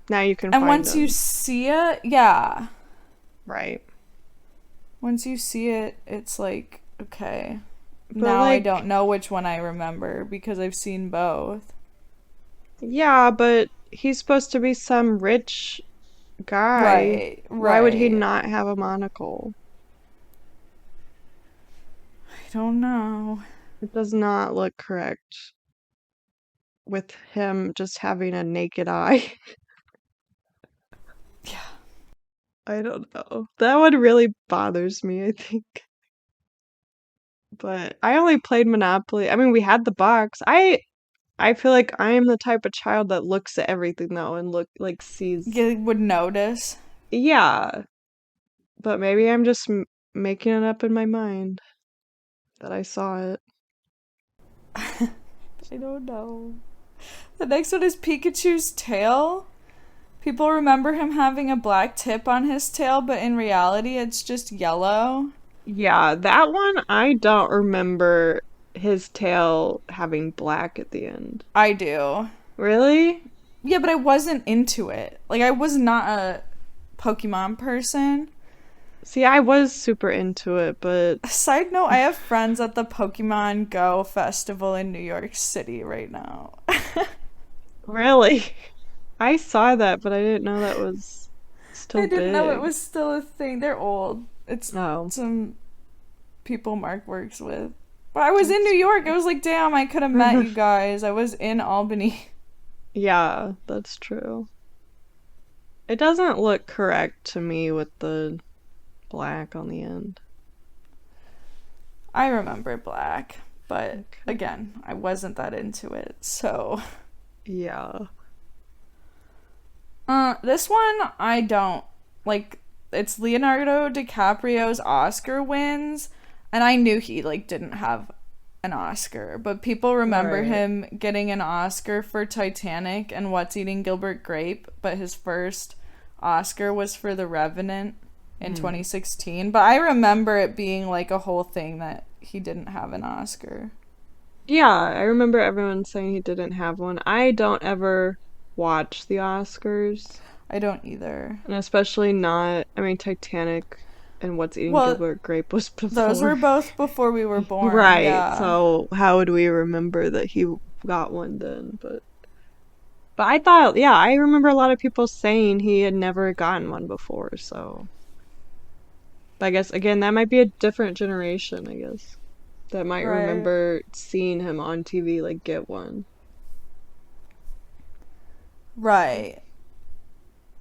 Now you can And find once you them. see it, yeah. Right. Once you see it, it's like, okay. But Now I like, don't know which one I remember because I've seen both. yeah, but he's supposed to be some rich guy. Right, Why would he right. not have a monocle? I don't know. It does not look correct with him just having a naked eye. Yeah. I don't know. That one really bothers me, I think. But I only played Monopoly. I mean, we had the box. I feel like I am the type of child that looks at everything though and sees. You would notice. Yeah, but maybe I'm just making it up in my mind that I saw it. I don't know. The next one is Pikachu's tail. People remember him having a black tip on his tail, but in reality, it's just yellow. Yeah, that one I don't remember his tail having black at the end. I do. Really? Yeah, but I wasn't into it. Like, I was not a Pokemon person. See, I was super into it, but Side note, I have friends at the Pokemon Go festival in New York City right now. really, I saw that, but I didn't know that was I still didn't know it big. was still a thing. They're old. It's Oh, some people Mark works with. But I was in that's New York. I was like, damn, I could have met true. you guys. I was in Albany. Yeah, that's true. It doesn't look correct to me with the black on the end. I remember Black, but Okay. again, I wasn't that into it. So, Yeah. this one I don't like. It's Leonardo DiCaprio's Oscar wins, and I knew he like didn't have an Oscar, but people remember Right. him getting an Oscar for Titanic and What's Eating Gilbert Grape, but his first Oscar was for The Revenant in Hmm. 2016. But I remember it being like a whole thing that he didn't have an Oscar. Yeah, I remember everyone saying he didn't have one. I don't ever watch the Oscars, I don't either. and especially not, I mean, Titanic and What's Eating Well, Gilbert Grape was those were before. both before we were born, Right. yeah. So how would we remember that he got one then? But I thought, yeah, I remember a lot of people saying he had never gotten one before, so I guess again that might be a different generation, I guess. That might Right. remember seeing him on TV like get one. Right.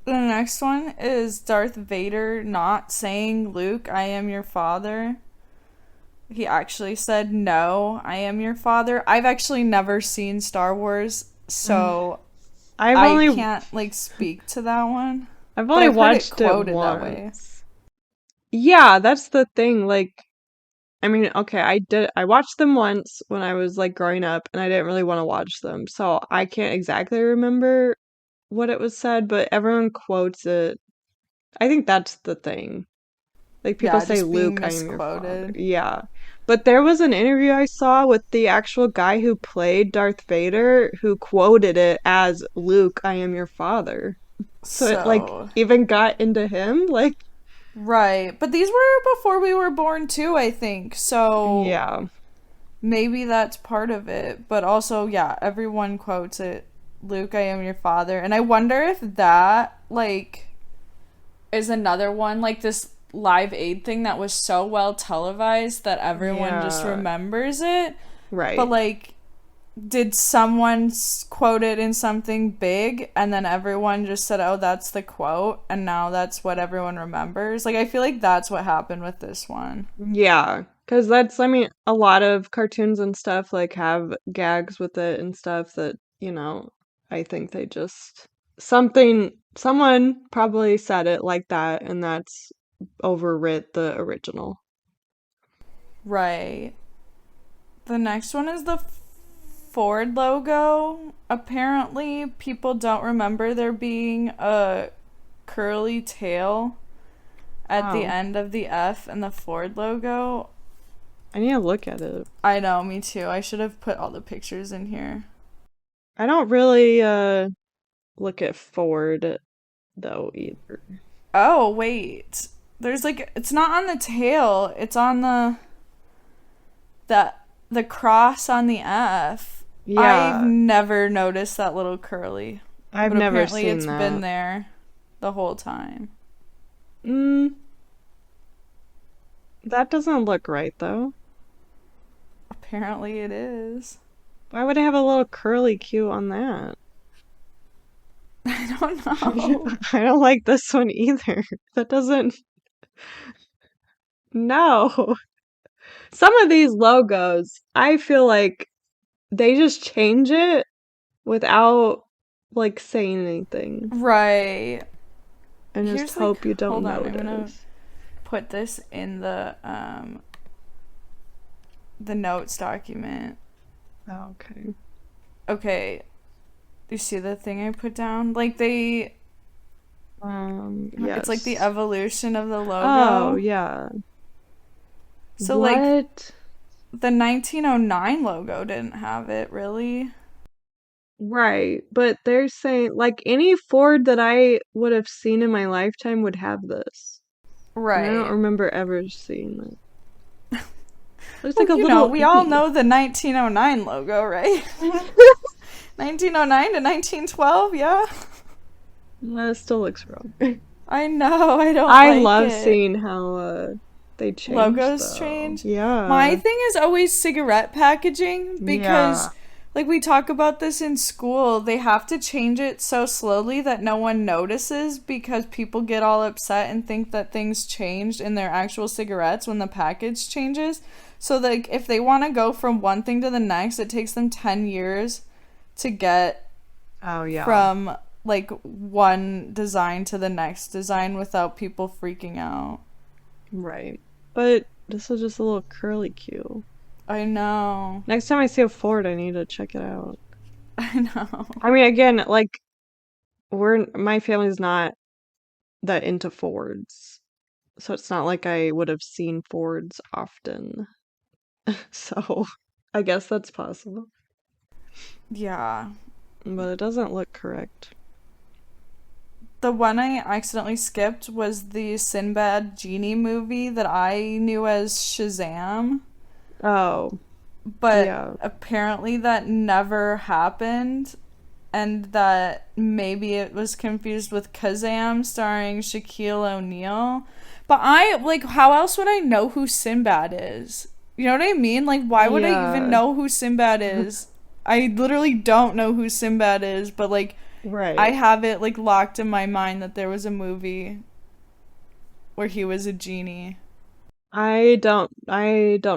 The next one is Darth Vader not saying, Luke, I am your father. He actually said, no, I am your father. I've actually never seen Star Wars, so I've I only can't, like, speak to that one. I've But only I've heard it watched it quoted that way. once. Yeah, that's the thing. I mean, okay, I watched them once when I was like growing up and I didn't really want to watch them. So I can't exactly remember what it was said, but everyone quotes it. I think that's the thing. Like people Yeah, say, just being Luke, I am your father. misquoted. Yeah. But there was an interview I saw with the actual guy who played Darth Vader who quoted it as Luke, I am your father. So it like So, even got into him. Like, right. But these were before we were born, too, I think. So yeah. maybe that's part of it. But also, yeah, everyone quotes it, Luke, I am your father. And I wonder if that, like, is another one, like this Live Aid thing that was so well televised that everyone just Yeah. remembers it. But, Right. like, did someone quote it in something big and then everyone just said, oh, that's the quote, and now that's what everyone remembers? Like, I feel like that's what happened with this one. Yeah. Because that's, I mean, a lot of cartoons and stuff like have gags with it and stuff that, I think they just someone probably said it like that and that's overwrit the original. Right. The next one is the Ford logo. Apparently, people don't remember there being a curly tail at the Oh, end of the F and the Ford logo. I need to look at it. I know, me too. I should have put all the pictures in here. I don't really look at Ford though either. Oh, wait. There's like it's not on the tail. It's on the the cross on the F. I've Yeah, never noticed that little curly, I've but never apparently seen it's been that. there the whole time. Mm, that doesn't look right though. Apparently it is. Why would I have a little curly Q on that? I don't know. I don't like this one either. That doesn't. No. Some of these logos, I feel like they just change it without like saying anything Right. and just Here's like hope you don't hold on, I'm gonna notice. put this in the notes document. Oh, okay. Okay. You see the thing I put down? Like they it's like the Yes. evolution of the Oh, logo. yeah. So like What? the 1909 logo didn't have it really. Right. But they're saying like any Ford that I would have seen in my lifetime would have this. And I don't Right. remember ever seeing it. Looks Well, like a you know, little we all E. know the 1909 logo, right? 1909 to 1912, yeah. That still looks wrong. I know, I don't I like love it. seeing how they change Logos though. change. My Yeah. thing is always cigarette packaging because, Yeah. like, we talk about this in school. They have to change it so slowly that no one notices because people get all upset and think that things changed in their actual cigarettes when the package changes. So, like, if they want to go from one thing to the next, it takes them 10 years to get Oh yeah. from, like, one design to the next design without people freaking out. Right. But this is just a little curly Q. I know. Next time I see a Ford, I need to check it out. I know. I mean, again, like my family's not that into Fords, so it's not like I would have seen Fords often. So I guess that's possible, Yeah. but it doesn't look correct. The one I accidentally skipped was the Sinbad Genie movie that I knew as Shazam, Oh, but yeah. apparently that never happened, and that maybe it was confused with Kazam starring Shaquille O'Neal. But I, like, how else would I know who Sinbad is? You know what I mean? Like, why would I even Yeah. know who Sinbad is? I literally don't know who Sinbad is, but, like, I Right. have it like locked in my mind that there was a movie where he was a genie. I don't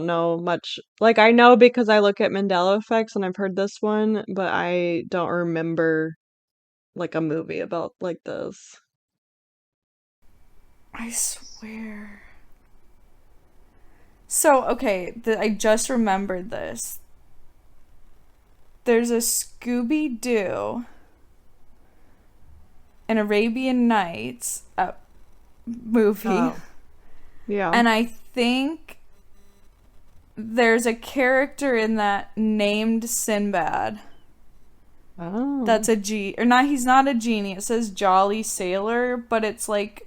know much. Like I know because I look at Mandela Effects and I've heard this one, but I don't remember like a movie about like this. I swear. So, okay, I just remembered this. There's a Scooby Doo, an Arabian Nights movie, Oh, yeah. and I think there's a character in that named Sinbad. Oh, That's a G or not. He's not a genie. It says Jolly Sailor, but it's like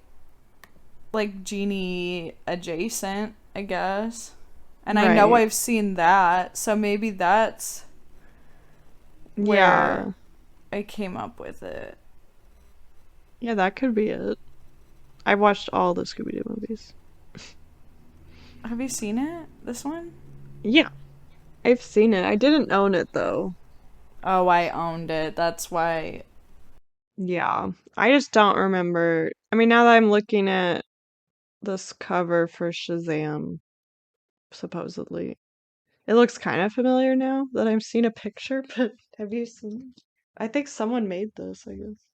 genie adjacent, I guess. And I know right. I've seen that, so maybe that's where Yeah. I came up with it. Yeah, that could be it. I've watched all the Scooby-Doo movies. Have you seen it? This one? Yeah, I've seen it. I didn't own it though. Oh, I owned it. That's why. Yeah. I just don't remember. I mean, now that I'm looking at this cover for Shazam, supposedly, it looks kind of familiar now that I've seen a picture, but have you seen it? I think someone made this, I guess.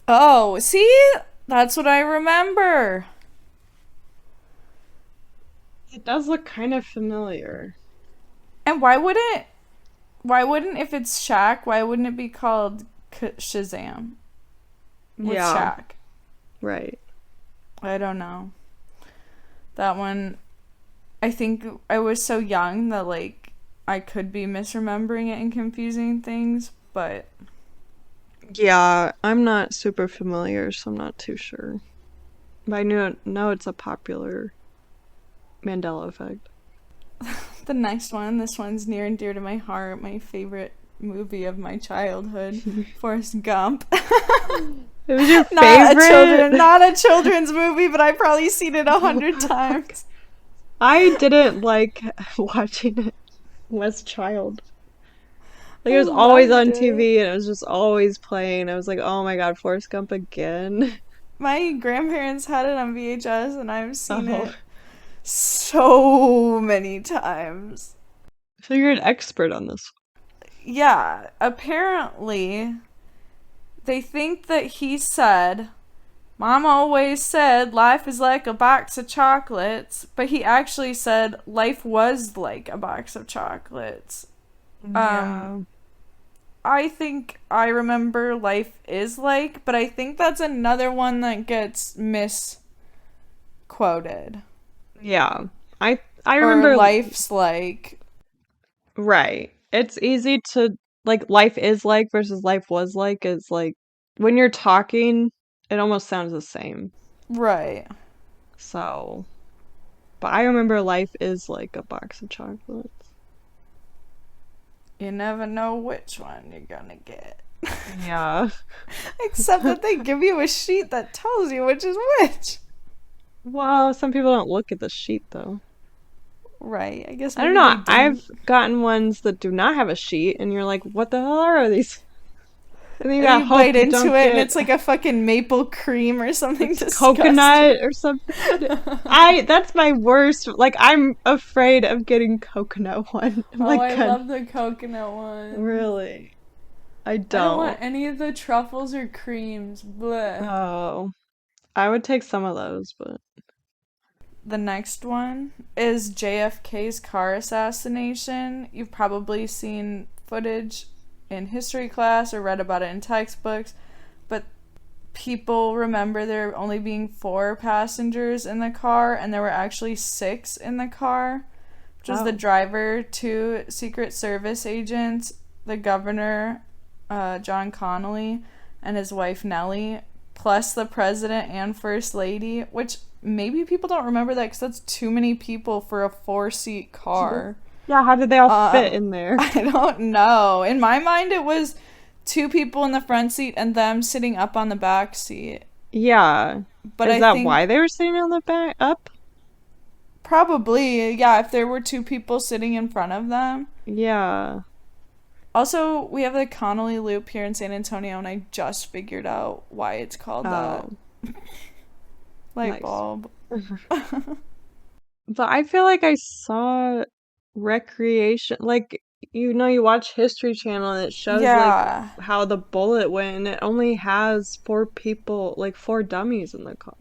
Oh, see? That's what I remember. It does look kind of familiar. And why wouldn't if it's Shaq, why wouldn't it be called Shazam with Yeah, Shaq? right. I don't know. That one, I think I was so young that like I could be misremembering it and confusing things, but Yeah, I'm not super familiar, so I'm not too sure. But I know it's a popular Mandela Effect. The next one, this one's near and dear to my heart, my favorite movie of my childhood, Forrest Gump. It was your Not a favorite? children's movie, but I've probably seen it 100 times. I didn't like watching it as a child. Like it I was always loved on it. TV and it was just always playing. I was like, oh my God, Forrest Gump again. My grandparents had it on VHS, and I've seen Oh, it so many times. so you're an expert on this. Yeah, apparently, they think that he said, Mom always said life is like a box of chocolates, but he actually said life was like a box of chocolates. Um, Yeah. I think I remember life is like, but I think that's another one that gets misquoted. Yeah. I Or remember life's like. right. It's easy to like life is like versus life was like is like when you're talking, it almost sounds the same. Right. So, but I remember life is like a box of chocolates. You never know which one you're gonna get. Yeah. Except that they give you a sheet that tells you which is which. Well, some people don't look at the sheet though. Right. I guess I don't maybe know. they I've didn't. gotten ones that do not have a sheet, and you're like, what the hell are these? And then you And then gotta you hope bite you into don't it and get it's like a fucking maple cream or something it's coconut disgusting. or something. That's my worst. Like, I'm afraid of getting coconut one. I'm Oh, like, I God, love the coconut ones. really? I I don't want don't. any of the truffles or creams. Bleh. Oh, I would take some of those, but The next one is JFK's car assassination. You've probably seen footage in history class or read about it in textbooks, but people remember there only being 4 passengers in the car, and there were actually 6 in the car, which was the oh, driver, 2 Secret Service agents, the governor, John Connolly, and his wife Nellie, plus the president and first lady, which maybe people don't remember that because that's too many people for a 4-seat car. yeah. How did they all fit Um, in there? I don't know. In my mind, it was 2 people in the front seat and them sitting up on the back seat. Yeah. But Is I that why think they were sitting on the back up? probably, yeah, if there were 2 people sitting in front of them. Yeah. Also, we have the Connolly Loop here in San Antonio, and I just figured out why it's called that. Oh, Light nice. bulb. But I feel like I saw recreation, like, you watch History Channel and it shows like Yeah, how the bullet went, and it only has 4 people, like 4 dummies in the car.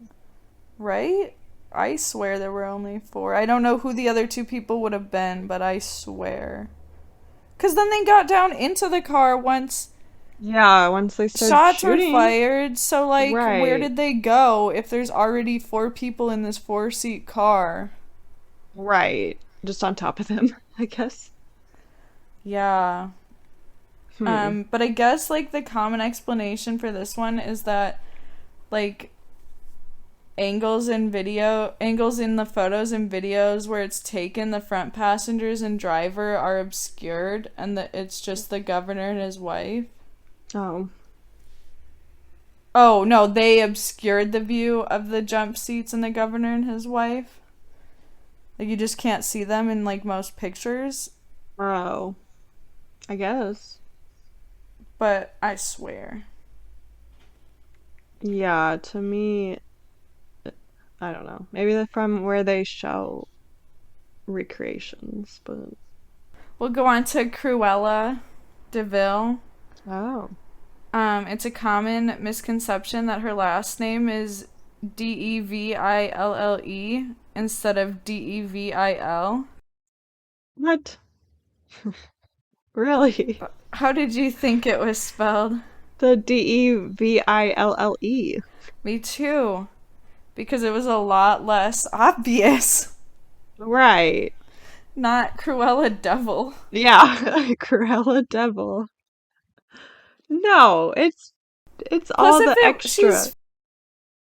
right? I swear there were only 4. I don't know who the other 2 people would have been, but I swear. Because then they got down into the car once Yeah, once they started shots were shooting. fired. So, like, where Right, did they go if there's already 4 people in this 4-seat car? right. Just on top of them, I guess. Yeah. Hmm. But I guess, like, the common explanation for this one is that, like, angles in the photos and videos where it's taken, the front passengers and driver are obscured, and that it's just the governor and his wife. Oh, Oh no, they obscured the view of the jump seats and the governor and his wife. Like, you just can't see them in, like, most pictures. oh, I guess. But I swear. Yeah, to me, I don't know. Maybe they're from where they show recreations, but We'll go on to Cruella de Vil. oh. It's a common misconception that her last name is Deville instead of Devil. What? Really? How did you think it was spelled? The Deville. Me too, because it was a lot less obvious. Right. Not Cruella Devil. Yeah. Cruella Devil. No, it's It's Plus, all if the it extra.